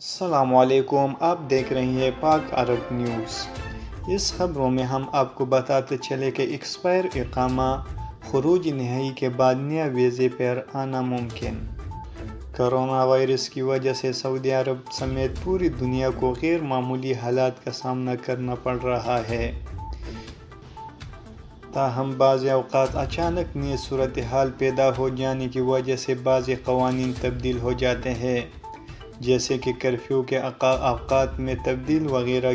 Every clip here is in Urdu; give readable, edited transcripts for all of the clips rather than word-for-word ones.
السلام علیکم، آپ دیکھ رہے ہیں پاک عرب نیوز۔ اس خبروں میں ہم آپ کو بتاتے چلے کہ ایکسپائر اقامہ خروج نہائی کے بعد نیا ویزے پر آنا ممکن۔ کرونا وائرس کی وجہ سے سعودی عرب سمیت پوری دنیا کو غیر معمولی حالات کا سامنا کرنا پڑ رہا ہے۔ تاہم بعض اوقات اچانک نئی صورتحال پیدا ہو جانے کی وجہ سے بعض قوانین تبدیل ہو جاتے ہیں، جیسے کہ کرفیو کے اوقات میں تبدیلی وغیرہ۔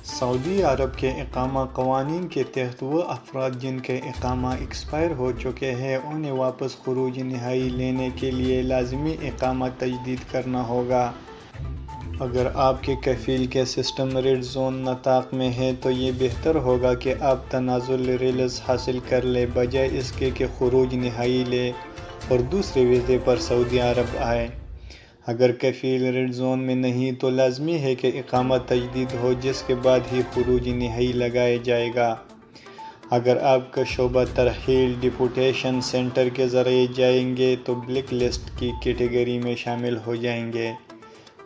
سعودی عرب کے اقامہ قوانین کے تحت وہ افراد جن کے اقامہ ایکسپائر ہو چکے ہیں انہیں واپس خروج نہائی لینے کے لیے لازمی اقامہ تجدید کرنا ہوگا۔ اگر آپ کے کفیل کے سسٹم ریڈ زون نطاق میں ہے تو یہ بہتر ہوگا کہ آپ تنازل ریلیز حاصل کر لیں بجائے اس کے کہ خروج نہائی لیں اور دوسرے ویزے پر سعودی عرب آئیں۔ اگر کفیل ریڈ زون میں نہیں تو لازمی ہے کہ اقامہ تجدید ہو، جس کے بعد ہی خروج نہائی لگایا جائے گا۔ اگر آپ کا شعبہ ترحیل ڈیپورٹیشن سینٹر کے ذریعے جائیں گے تو بلیک لسٹ کی کیٹیگری میں شامل ہو جائیں گے،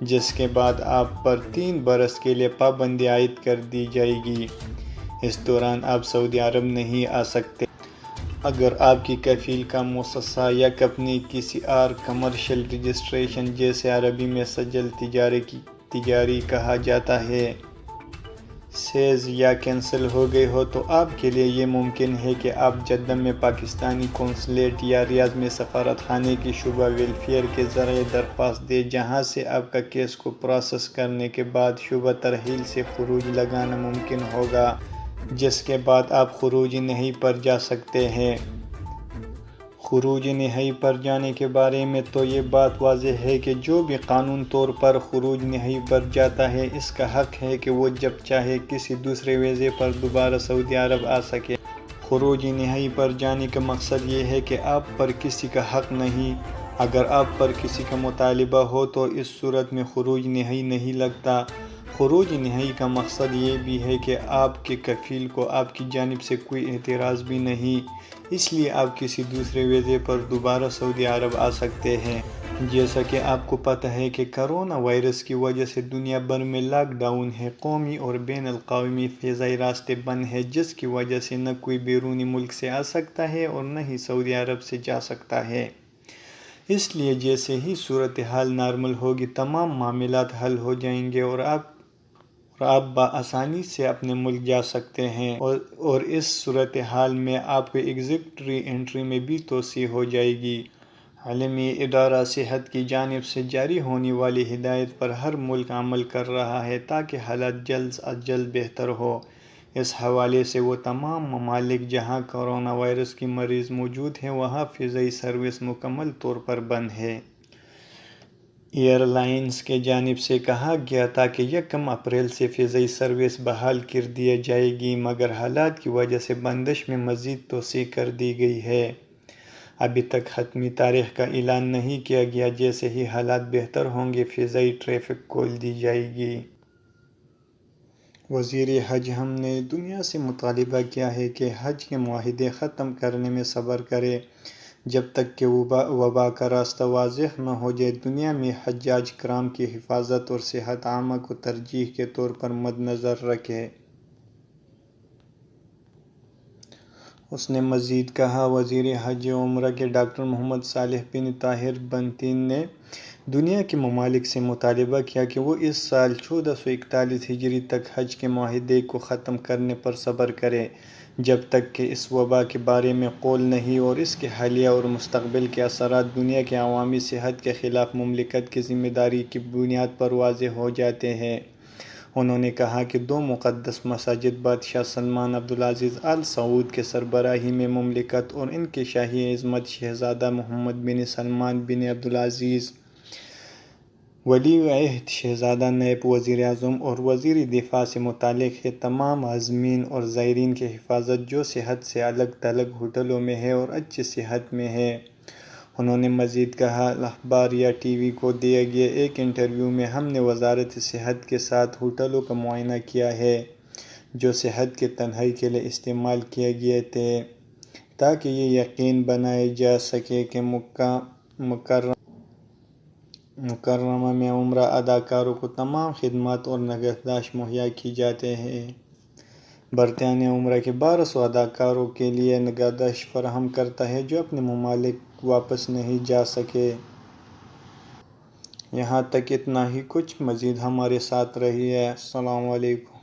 جس کے بعد آپ پر 3 برس کے لیے پابندی عائد کر دی جائے گی۔ اس دوران آپ سعودی عرب نہیں آ سکتے۔ اگر آپ کی کفیل کا مؤسسہ یا کمپنی کسی اور کمرشل رجسٹریشن جسے عربی میں سجل تجاری کہا جاتا ہے سیز یا کینسل ہو گئی ہو تو آپ کے لیے یہ ممکن ہے کہ آپ جدہ میں پاکستانی قونصلیٹ یا ریاض میں سفارت خانے کی شعبہ ویلفیئر کے ذریعے درخواست دیں، جہاں سے آپ کا کیس کو پروسیس کرنے کے بعد شعبہ ترحیل سے خروج لگانا ممکن ہوگا، جس کے بعد آپ خروج نہائی پر جا سکتے ہیں۔ خروج نہائی پر جانے کے بارے میں تو یہ بات واضح ہے کہ جو بھی قانونی طور پر خروج نہائی پر جاتا ہے اس کا حق ہے کہ وہ جب چاہے کسی دوسرے ویزے پر دوبارہ سعودی عرب آ سکے۔ خروج نہائی پر جانے کا مقصد یہ ہے کہ آپ پر کسی کا حق نہیں۔ اگر آپ پر کسی کا مطالبہ ہو تو اس صورت میں خروج نہائی نہیں لگتا۔ خروج نہائی کا مقصد یہ بھی ہے کہ آپ کے کفیل کو آپ کی جانب سے کوئی اعتراض بھی نہیں، اس لیے آپ کسی دوسرے ویزے پر دوبارہ سعودی عرب آ سکتے ہیں۔ جیسا کہ آپ کو پتہ ہے کہ کرونا وائرس کی وجہ سے دنیا بھر میں لاک ڈاؤن ہے، قومی اور بین الاقوامی فضائی راستے بند ہیں، جس کی وجہ سے نہ کوئی بیرونی ملک سے آ سکتا ہے اور نہ ہی سعودی عرب سے جا سکتا ہے۔ اس لیے جیسے ہی صورتحال نارمل ہوگی تمام معاملات حل ہو جائیں گے اور آپ بآسانی سے اپنے ملک جا سکتے ہیں اور اس صورتحال میں آپ کو ایگزٹ ری انٹری میں بھی توسیع ہو جائے گی۔ عالمی ادارہ صحت کی جانب سے جاری ہونے والی ہدایت پر ہر ملک عمل کر رہا ہے تاکہ حالات جلد از جلد بہتر ہوں۔ اس حوالے سے وہ تمام ممالک جہاں کرونا وائرس کے مریض موجود ہیں وہاں فضائی سروس مکمل طور پر بند ہے۔ ایئر لائنز کی جانب سے کہا گیا تھا کہ 1 اپریل سے فضائی سروس بحال کر دی جائے گی، مگر حالات کی وجہ سے بندش میں مزید توسیع کر دی گئی ہے۔ ابھی تک حتمی تاریخ کا اعلان نہیں کیا گیا۔ جیسے ہی حالات بہتر ہوں گے فضائی ٹریفک کھول دی جائے گی۔ وزیر حج ہم نے دنیا سے مطالبہ کیا ہے کہ حج کے معاہدے ختم کرنے میں صبر کرے جب تک کہ وبا کا راستہ واضح نہ ہو جائے۔ دنیا میں حجاج کرام کی حفاظت اور صحت عامہ کو ترجیح کے طور پر مدنظر رکھے۔ اس نے مزید کہا، وزیر حج و عمرہ کے ڈاکٹر محمد صالح بن طاہر بنتین نے دنیا کے ممالک سے مطالبہ کیا کہ وہ اس سال 1441 ہجری تک حج کے معاہدے کو ختم کرنے پر صبر کریں، جب تک کہ اس وبا کے بارے میں قول نہیں اور اس کے حالیہ اور مستقبل کے اثرات دنیا کی عوامی صحت کے خلاف مملکت کی ذمہ داری کی بنیاد پر واضح ہو جاتے ہیں۔ انہوں نے کہا کہ 2 مقدس مساجد بادشاہ سلمان عبدالعزیز آل سعود کی سربراہی میں مملکت اور ان کے شاہی عظمت شہزادہ محمد بن سلمان بن عبدالعزیز ولی عہد شہزادہ، نائب وزیر اعظم اور وزیر دفاع سے متعلق ہے، تمام عازمین اور زائرین کی حفاظت جو صحت سے الگ تھلگ ہوٹلوں میں ہیں اور اچھی صحت میں ہیں۔ انہوں نے مزید کہا، اخبار یا ٹی وی کو دیا گیا ایک انٹرویو میں ہم نے وزارت صحت کے ساتھ ہوٹلوں کا معائنہ کیا ہے جو صحت کی تنہائی کے لیے استعمال کیے گئے تھے تاکہ یہ یقینی بنایا جا سکے کہ مکرم مکرمہ میں عمرہ اداکاروں کو تمام خدمات اور نگہداشت مہیا کی جاتے ہیں۔ برطانیہ عمرہ کے 1200 اداکاروں کے لیے نگہداشت فراہم کرتا ہے جو اپنے ممالک واپس نہیں جا سکے۔ یہاں تک اتنا ہی، کچھ مزید ہمارے ساتھ رہیے۔ السلام علیکم۔